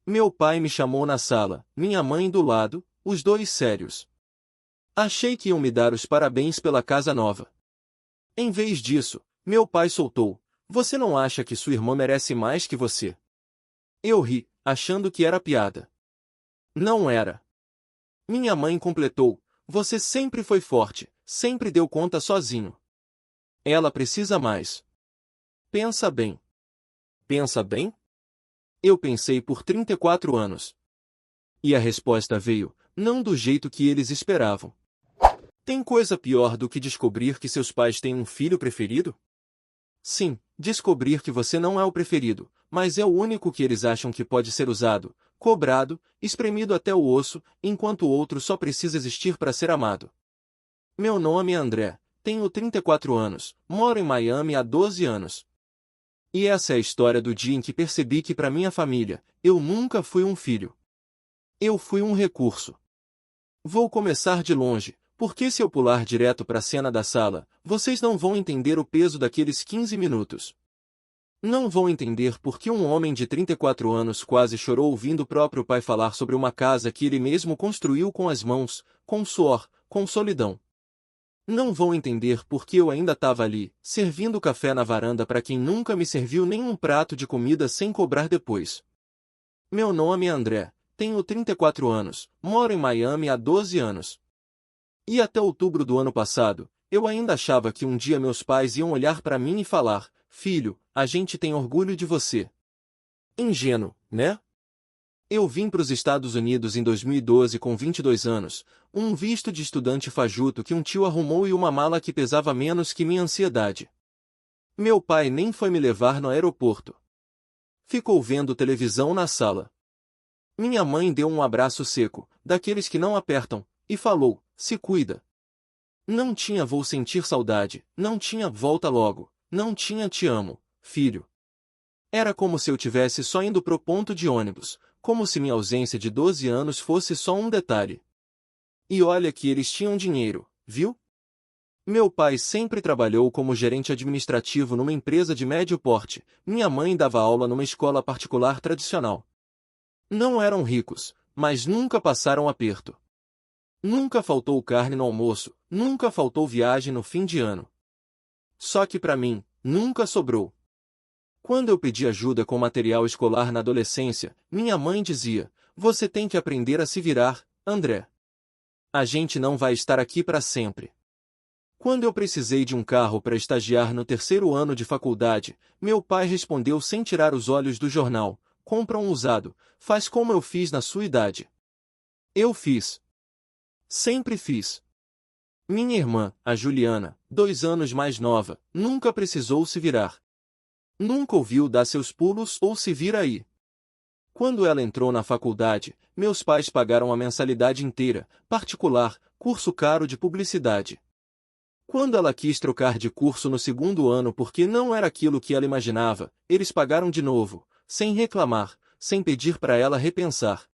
Meu pai me chamou na sala, minha mãe do lado, os dois sérios. Achei que iam me dar os parabéns pela casa nova. Em vez disso, meu pai soltou: "Você não acha que sua irmã merece mais que você?" Eu ri, achando que era piada. Não era. Minha mãe completou: "Você sempre foi forte, sempre deu conta sozinho. Ela precisa mais. Pensa bem." Pensa bem? Eu pensei por 34 anos. E a resposta veio, não do jeito que eles esperavam. Tem coisa pior do que descobrir que seus pais têm um filho preferido? Sim, descobrir que você não é o preferido, mas é o único que eles acham que pode ser usado, cobrado, espremido até o osso, enquanto o outro só precisa existir para ser amado. Meu nome é André, tenho 34 anos, moro em Miami há 12 anos. E essa é a história do dia em que percebi que para minha família, eu nunca fui um filho. Eu fui um recurso. Vou começar de longe, porque se eu pular direto para a cena da sala, vocês não vão entender o peso daqueles 15 minutos. Não vão entender por que um homem de 34 anos quase chorou ouvindo o próprio pai falar sobre uma casa que ele mesmo construiu com as mãos, com suor, com solidão. Não vão entender por que eu ainda estava ali, servindo café na varanda para quem nunca me serviu nenhum prato de comida sem cobrar depois. Meu nome é André, tenho 34 anos, moro em Miami há 12 anos. E até outubro do ano passado, eu ainda achava que um dia meus pais iam olhar para mim e falar: "Filho, a gente tem orgulho de você." Ingênuo, né? Eu vim para os Estados Unidos em 2012 com 22 anos, um visto de estudante fajuto que um tio arrumou e uma mala que pesava menos que minha ansiedade. Meu pai nem foi me levar no aeroporto. Ficou vendo televisão na sala. Minha mãe deu um abraço seco, daqueles que não apertam, e falou: "Se cuida." Não tinha "vou sentir saudade", não tinha "volta logo", não tinha "te amo, filho." Era como se eu tivesse só indo pro ponto de ônibus, como se minha ausência de 12 anos fosse só um detalhe. E olha que eles tinham dinheiro, viu? Meu pai sempre trabalhou como gerente administrativo numa empresa de médio porte, minha mãe dava aula numa escola particular tradicional. Não eram ricos, mas nunca passaram aperto. Nunca faltou carne no almoço, nunca faltou viagem no fim de ano. Só que para mim, nunca sobrou. Quando eu pedi ajuda com material escolar na adolescência, minha mãe dizia: "Você tem que aprender a se virar, André. A gente não vai estar aqui para sempre." Quando eu precisei de um carro para estagiar no terceiro ano de faculdade, meu pai respondeu sem tirar os olhos do jornal: "Compra um usado, faz como eu fiz na sua idade." Eu fiz. Sempre fiz. Minha irmã, a Juliana, 2 anos mais nova, nunca precisou se virar. Nunca ouviu dar seus pulos ou se vira aí. Quando ela entrou na faculdade, meus pais pagaram a mensalidade inteira, particular, curso caro de publicidade. Quando ela quis trocar de curso no segundo ano porque não era aquilo que ela imaginava, eles pagaram de novo, sem reclamar, sem pedir para ela repensar.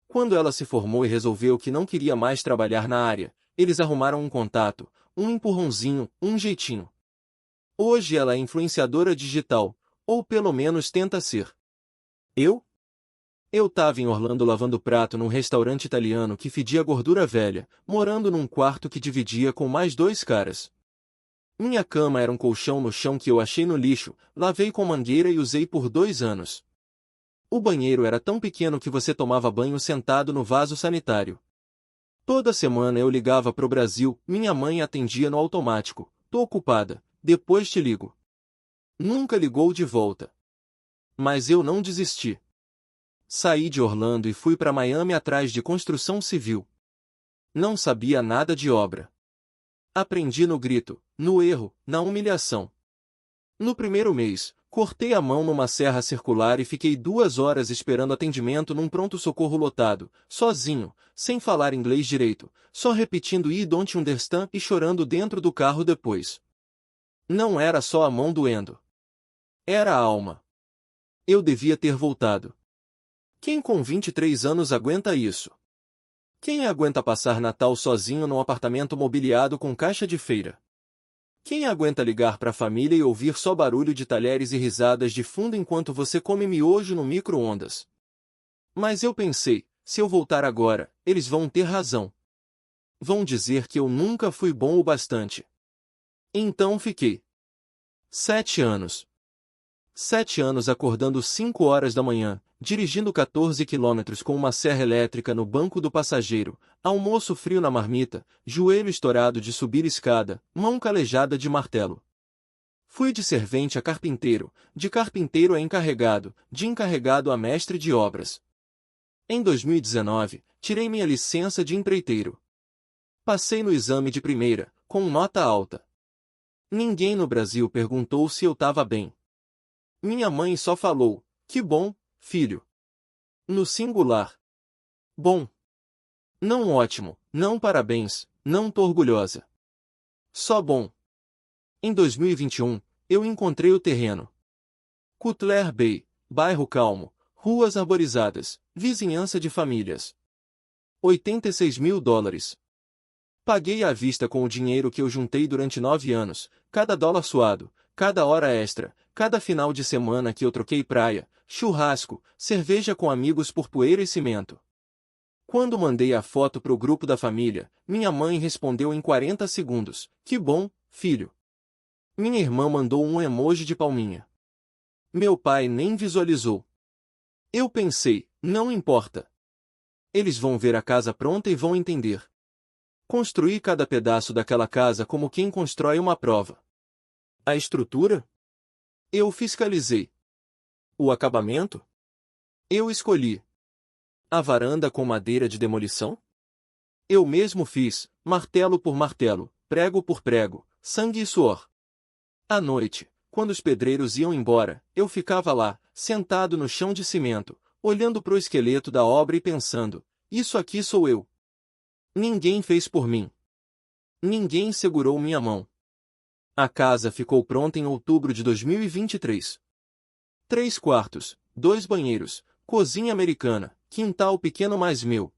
Quando ela se formou e resolveu que não queria mais trabalhar na área, eles arrumaram um contato, um empurrãozinho, um jeitinho. Hoje ela é influenciadora digital, ou pelo menos tenta ser. Eu? Eu tava em Orlando lavando prato num restaurante italiano que fedia gordura velha, morando num quarto que dividia com mais 2 caras. Minha cama era um colchão no chão que eu achei no lixo, lavei com mangueira e usei por 2 anos. O banheiro era tão pequeno que você tomava banho sentado no vaso sanitário. Toda semana eu ligava pro Brasil, minha mãe atendia no automático: "Tô ocupada, depois te ligo." Nunca ligou de volta. Mas eu não desisti. Saí de Orlando e fui para Miami atrás de construção civil. Não sabia nada de obra. Aprendi no grito, no erro, na humilhação. No primeiro mês, cortei a mão numa serra circular e fiquei 2 horas esperando atendimento num pronto-socorro lotado, sozinho, sem falar inglês direito, só repetindo "I don't understand" e chorando dentro do carro depois. Não era só a mão doendo. Era a alma. Eu devia ter voltado. Quem com 23 anos aguenta isso? Quem aguenta passar Natal sozinho num apartamento mobiliado com caixa de feira? Quem aguenta ligar para a família e ouvir só barulho de talheres e risadas de fundo enquanto você come miojo no micro-ondas? Mas eu pensei, se eu voltar agora, eles vão ter razão. Vão dizer que eu nunca fui bom o bastante. Então fiquei. 7 anos. 7 anos acordando 5 horas da manhã, dirigindo 14 quilômetros com uma serra elétrica no banco do passageiro, almoço frio na marmita, joelho estourado de subir escada, mão calejada de martelo. Fui de servente a carpinteiro, de carpinteiro a encarregado, de encarregado a mestre de obras. Em 2019, tirei minha licença de empreiteiro. Passei no exame de primeira, com nota alta. Ninguém no Brasil perguntou se eu estava bem. Minha mãe só falou, que bom, filho. No singular. Bom. Não ótimo, não parabéns, não tô orgulhosa. Só bom. Em 2021, eu encontrei o terreno. Cutler Bay, bairro calmo, ruas arborizadas, vizinhança de famílias. $86.000. Paguei à vista com o dinheiro que eu juntei durante 9 anos, cada dólar suado, cada hora extra, cada final de semana que eu troquei praia, churrasco, cerveja com amigos por poeira e cimento. Quando mandei a foto pro grupo da família, minha mãe respondeu em 40 segundos, que bom, filho. Minha irmã mandou um emoji de palminha. Meu pai nem visualizou. Eu pensei, não importa. Eles vão ver a casa pronta e vão entender. Construí cada pedaço daquela casa como quem constrói uma prova. A estrutura? Eu fiscalizei. O acabamento? Eu escolhi. A varanda com madeira de demolição? Eu mesmo fiz, martelo por martelo, prego por prego, sangue e suor. À noite, quando os pedreiros iam embora, eu ficava lá, sentado no chão de cimento, olhando pro esqueleto da obra e pensando, isso aqui sou eu. Ninguém fez por mim. Ninguém segurou minha mão. A casa ficou pronta em outubro de 2023. 3 quartos, 2 banheiros, cozinha americana, quintal pequeno mais meu.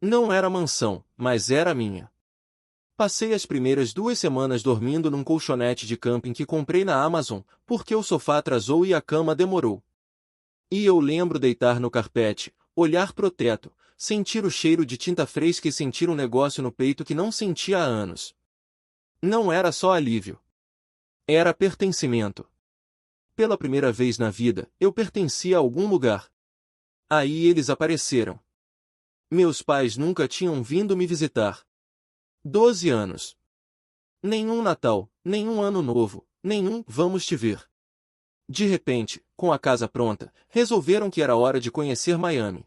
Não era mansão, mas era minha. Passei as primeiras 2 semanas dormindo num colchonete de camping que comprei na Amazon, porque o sofá atrasou e a cama demorou. E eu lembro deitar no carpete, olhar pro teto, sentir o cheiro de tinta fresca e sentir um negócio no peito que não sentia há anos. Não era só alívio. Era pertencimento. Pela primeira vez na vida, eu pertencia a algum lugar. Aí eles apareceram. Meus pais nunca tinham vindo me visitar. 12 anos. Nenhum Natal, nenhum Ano Novo, nenhum vamos te ver. De repente, com a casa pronta, resolveram que era hora de conhecer Miami.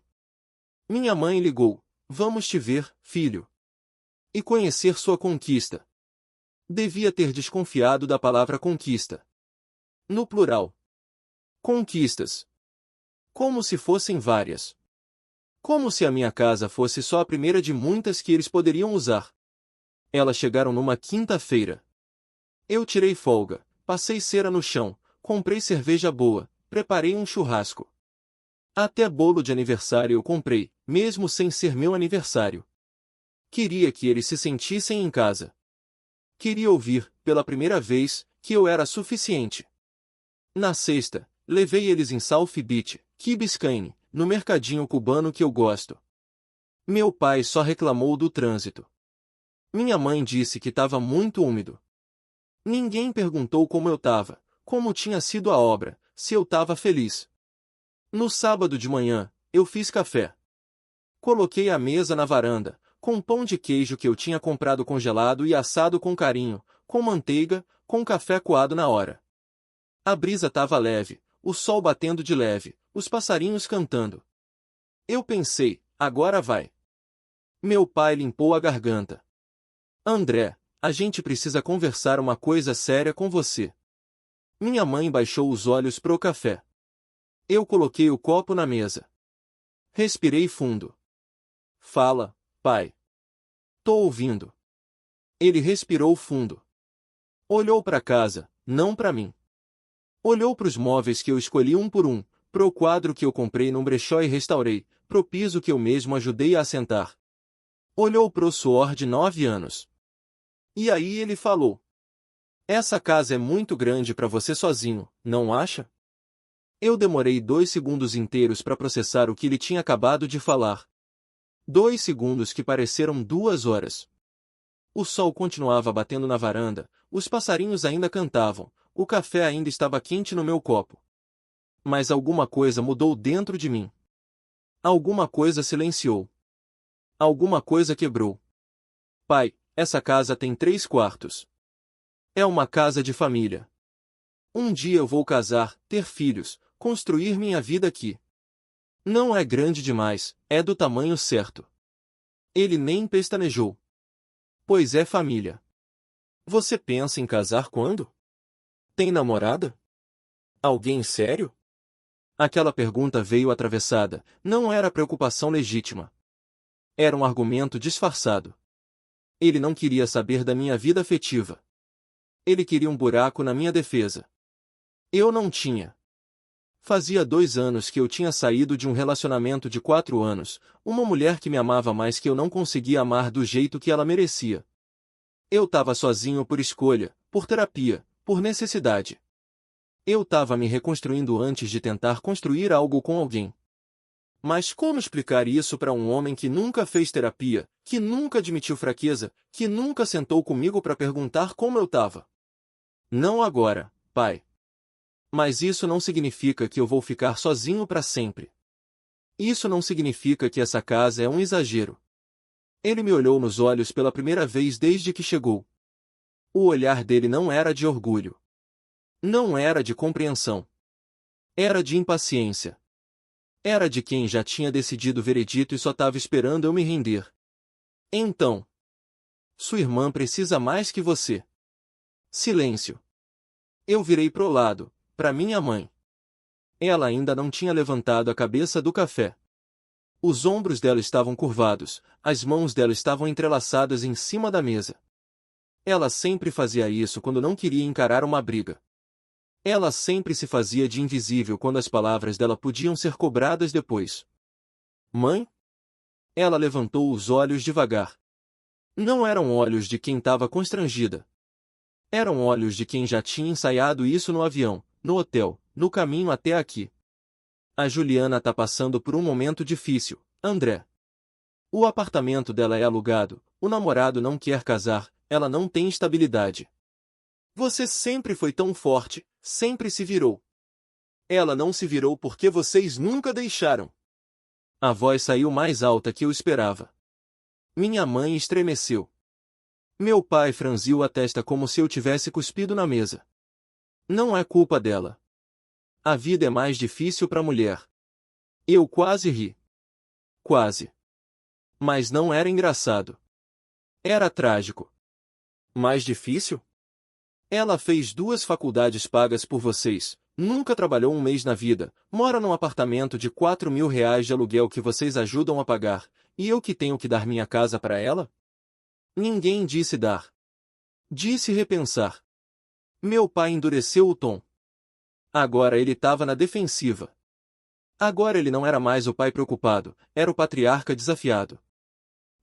Minha mãe ligou, vamos te ver, filho. E conhecer sua conquista. Devia ter desconfiado da palavra conquista. No plural. Conquistas. Como se fossem várias. Como se a minha casa fosse só a primeira de muitas que eles poderiam usar. Elas chegaram numa quinta-feira. Eu tirei folga, passei cera no chão, comprei cerveja boa, preparei um churrasco. Até bolo de aniversário eu comprei, mesmo sem ser meu aniversário. Queria que eles se sentissem em casa. Queria ouvir, pela primeira vez, que eu era suficiente. Na sexta, levei eles em South Beach, Key Biscayne, no mercadinho cubano que eu gosto. Meu pai só reclamou do trânsito. Minha mãe disse que estava muito úmido. Ninguém perguntou como eu estava, como tinha sido a obra, se eu estava feliz. No sábado de manhã, eu fiz café. Coloquei a mesa na varanda, com pão de queijo que eu tinha comprado congelado e assado com carinho, com manteiga, com café coado na hora. A brisa estava leve, o sol batendo de leve, os passarinhos cantando. Eu pensei, agora vai. Meu pai limpou a garganta. André, a gente precisa conversar uma coisa séria com você. Minha mãe baixou os olhos pro café. Eu coloquei o copo na mesa. Respirei fundo. Fala, pai. Tô ouvindo. Ele respirou fundo. Olhou para casa, não para mim. Olhou para os móveis que eu escolhi um por um, pro quadro que eu comprei num brechó e restaurei, pro piso que eu mesmo ajudei a assentar. Olhou pro suor de 9 anos. E aí ele falou. Essa casa é muito grande para você sozinho, não acha? Eu demorei 2 segundos inteiros para processar o que ele tinha acabado de falar. 2 segundos que pareceram 2 horas. O sol continuava batendo na varanda, os passarinhos ainda cantavam, o café ainda estava quente no meu copo. Mas alguma coisa mudou dentro de mim. Alguma coisa silenciou. Alguma coisa quebrou. Pai, essa casa tem 3 quartos. É uma casa de família. Um dia eu vou casar, ter filhos, construir minha vida aqui. Não é grande demais, é do tamanho certo. Ele nem pestanejou. Pois é família. Você pensa em casar quando? Tem namorada? Alguém sério? Aquela pergunta veio atravessada, não era preocupação legítima. Era um argumento disfarçado. Ele não queria saber da minha vida afetiva. Ele queria um buraco na minha defesa. Eu não tinha. Fazia 2 anos que eu tinha saído de um relacionamento de 4 anos, uma mulher que me amava mais que eu não conseguia amar do jeito que ela merecia. Eu estava sozinho por escolha, por terapia, por necessidade. Eu estava me reconstruindo antes de tentar construir algo com alguém. Mas como explicar isso para um homem que nunca fez terapia, que nunca admitiu fraqueza, que nunca sentou comigo para perguntar como eu estava? Não agora, pai. Mas isso não significa que eu vou ficar sozinho para sempre. Isso não significa que essa casa é um exagero. Ele me olhou nos olhos pela primeira vez desde que chegou. O olhar dele não era de orgulho. Não era de compreensão. Era de impaciência. Era de quem já tinha decidido o veredito e só estava esperando eu me render. Então. Sua irmã precisa mais que você. Silêncio. Eu virei pro lado, para minha mãe. Ela ainda não tinha levantado a cabeça do café. Os ombros dela estavam curvados, as mãos dela estavam entrelaçadas em cima da mesa. Ela sempre fazia isso quando não queria encarar uma briga. Ela sempre se fazia de invisível quando as palavras dela podiam ser cobradas depois. Mãe? Ela levantou os olhos devagar. Não eram olhos de quem estava constrangida. Eram olhos de quem já tinha ensaiado isso no avião, no hotel, no caminho até aqui. A Juliana tá passando por um momento difícil, André. O apartamento dela é alugado, o namorado não quer casar, ela não tem estabilidade. Você sempre foi tão forte, sempre se virou. Ela não se virou porque vocês nunca deixaram. A voz saiu mais alta que eu esperava. Minha mãe estremeceu. Meu pai franziu a testa como se eu tivesse cuspido na mesa. Não é culpa dela. A vida é mais difícil para a mulher. Eu quase ri. Quase. Mas não era engraçado. Era trágico. Mais difícil? Ela fez 2 faculdades pagas por vocês, nunca trabalhou um mês na vida, mora num apartamento de R$ 4.000 de aluguel que vocês ajudam a pagar, e eu que tenho que dar minha casa para ela? Ninguém disse dar. Disse repensar. Meu pai endureceu o tom. Agora ele estava na defensiva. Agora ele não era mais o pai preocupado, era o patriarca desafiado.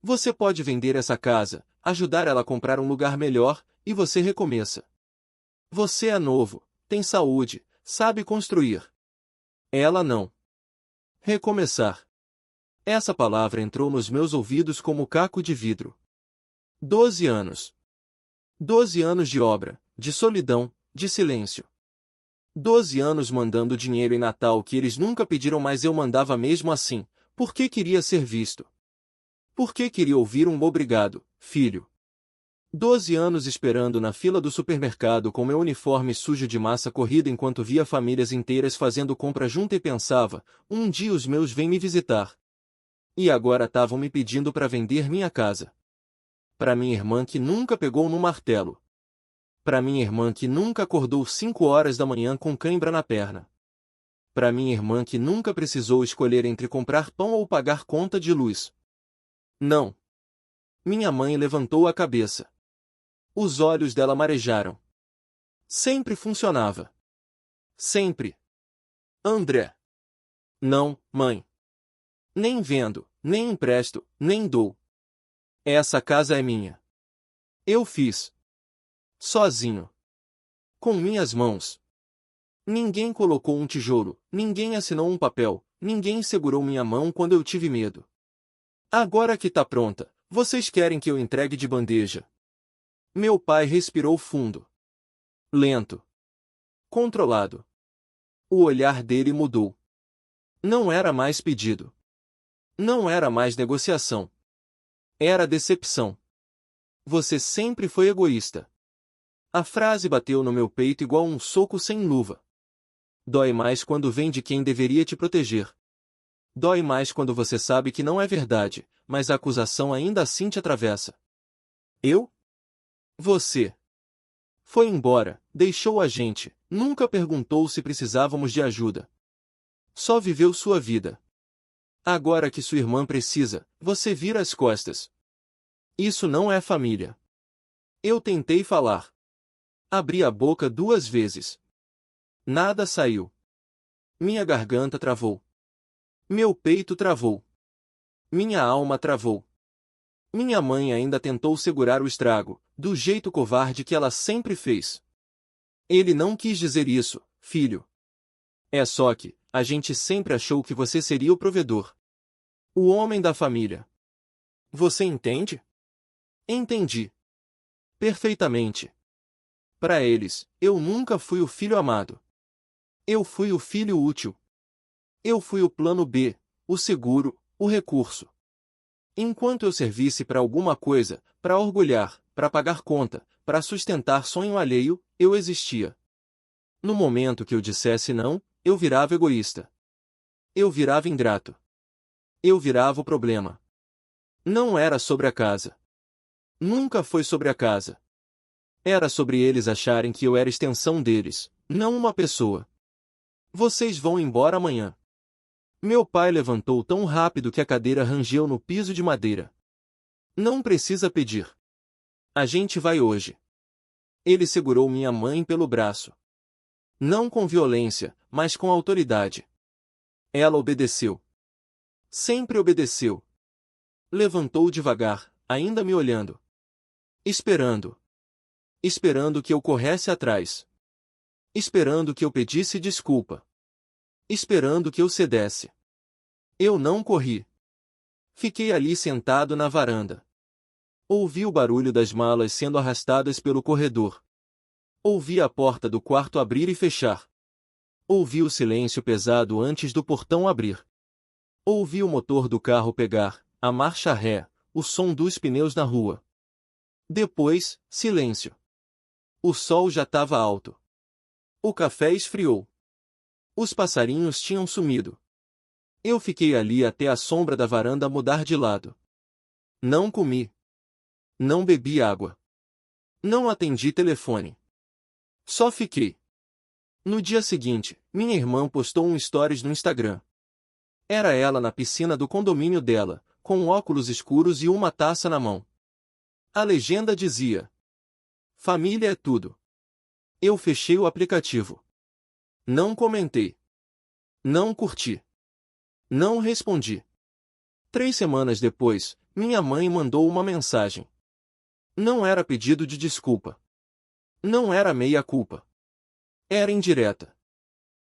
Você pode vender essa casa, ajudar ela a comprar um lugar melhor, e você recomeça. Você é novo, tem saúde, sabe construir. Ela não. Recomeçar. Essa palavra entrou nos meus ouvidos como caco de vidro. 12 anos. 12 anos de obra, de solidão, de silêncio. 12 anos mandando dinheiro em Natal que eles nunca pediram, mas eu mandava mesmo assim, porque queria ser visto. Porque queria ouvir um obrigado, filho. 12 anos esperando na fila do supermercado com meu uniforme sujo de massa corrida enquanto via famílias inteiras fazendo compra junto e pensava, um dia os meus vêm me visitar. E agora estavam me pedindo para vender minha casa. Para minha irmã que nunca pegou no martelo. Para minha irmã que nunca acordou 5 horas da manhã com cãibra na perna. Para minha irmã que nunca precisou escolher entre comprar pão ou pagar conta de luz. Não. Minha mãe levantou a cabeça. Os olhos dela marejaram. Sempre funcionava. Sempre. André. Não, mãe. Nem vendo, nem empresto, nem dou. Essa casa é minha. Eu fiz. Sozinho. Com minhas mãos. Ninguém colocou um tijolo, ninguém assinou um papel, ninguém segurou minha mão quando eu tive medo. Agora que tá pronta, vocês querem que eu entregue de bandeja. Meu pai respirou fundo. Lento. Controlado. O olhar dele mudou. Não era mais pedido. Não era mais negociação. Era decepção. Você sempre foi egoísta. A frase bateu no meu peito igual um soco sem luva. Dói mais quando vem de quem deveria te proteger. Dói mais quando você sabe que não é verdade, mas a acusação ainda assim te atravessa. Eu? Você. Foi embora, deixou a gente, nunca perguntou se precisávamos de ajuda. Só viveu sua vida. Agora que sua irmã precisa, você vira as costas. Isso não é família. Eu tentei falar. Abri a boca 2 vezes. Nada saiu. Minha garganta travou. Meu peito travou. Minha alma travou. Minha mãe ainda tentou segurar o estrago, do jeito covarde que ela sempre fez. Ele não quis dizer isso, filho. É só que, a gente sempre achou que você seria o provedor. O homem da família. Você entende? Entendi. Perfeitamente. Para eles, eu nunca fui o filho amado. Eu fui o filho útil. Eu fui o plano B, o seguro, o recurso. Enquanto eu servisse para alguma coisa, para orgulhar, para pagar conta, para sustentar sonho alheio, eu existia. No momento que eu dissesse não, eu virava egoísta. Eu virava ingrato. Eu virava o problema. Não era sobre a casa. Nunca foi sobre a casa. Era sobre eles acharem que eu era extensão deles, não uma pessoa. Vocês vão embora amanhã. Meu pai levantou tão rápido que a cadeira rangeu no piso de madeira. Não precisa pedir. A gente vai hoje. Ele segurou minha mãe pelo braço. Não com violência, mas com autoridade. Ela obedeceu. Sempre obedeceu. Levantou devagar, ainda me olhando. Esperando. Esperando que eu corresse atrás. Esperando que eu pedisse desculpa. Esperando que eu cedesse. Eu não corri. Fiquei ali sentado na varanda. Ouvi o barulho das malas sendo arrastadas pelo corredor. Ouvi a porta do quarto abrir e fechar. Ouvi o silêncio pesado antes do portão abrir. Ouvi o motor do carro pegar, a marcha ré, o som dos pneus na rua. Depois, silêncio. O sol já estava alto. O café esfriou. Os passarinhos tinham sumido. Eu fiquei ali até a sombra da varanda mudar de lado. Não comi. Não bebi água. Não atendi telefone. Só fiquei. No dia seguinte, minha irmã postou um stories no Instagram. Era ela na piscina do condomínio dela, com óculos escuros e uma taça na mão. A legenda dizia: família é tudo. Eu fechei o aplicativo. Não comentei. Não curti. Não respondi. 3 semanas depois, minha mãe mandou uma mensagem. Não era pedido de desculpa. Não era meia-culpa. Era indireta.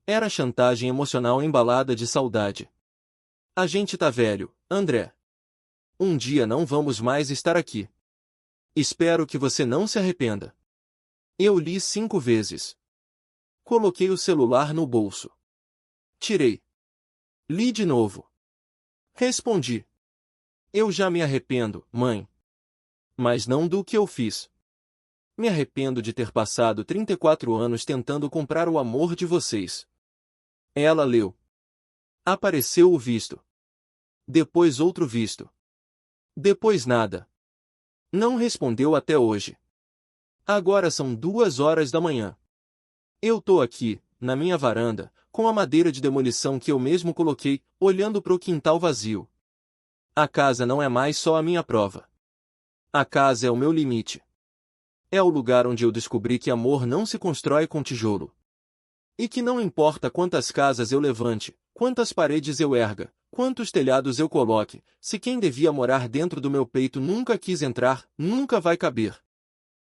Era chantagem emocional embalada de saudade. A gente tá velho, André. Um dia não vamos mais estar aqui. Espero que você não se arrependa. Eu li 5 vezes. Coloquei o celular no bolso. Tirei. Li de novo. Respondi. Eu já me arrependo, mãe. Mas não do que eu fiz. Me arrependo de ter passado 34 anos tentando comprar o amor de vocês. Ela leu. Apareceu o visto. Depois outro visto. Depois nada. Não respondeu até hoje. Agora são 2 horas da manhã. Eu tô aqui, na minha varanda, com a madeira de demolição que eu mesmo coloquei, olhando pro quintal vazio. A casa não é mais só a minha prova. A casa é o meu limite. É o lugar onde eu descobri que amor não se constrói com tijolo. E que não importa quantas casas eu levante, quantas paredes eu erga, quantos telhados eu coloque, se quem devia morar dentro do meu peito nunca quis entrar, nunca vai caber.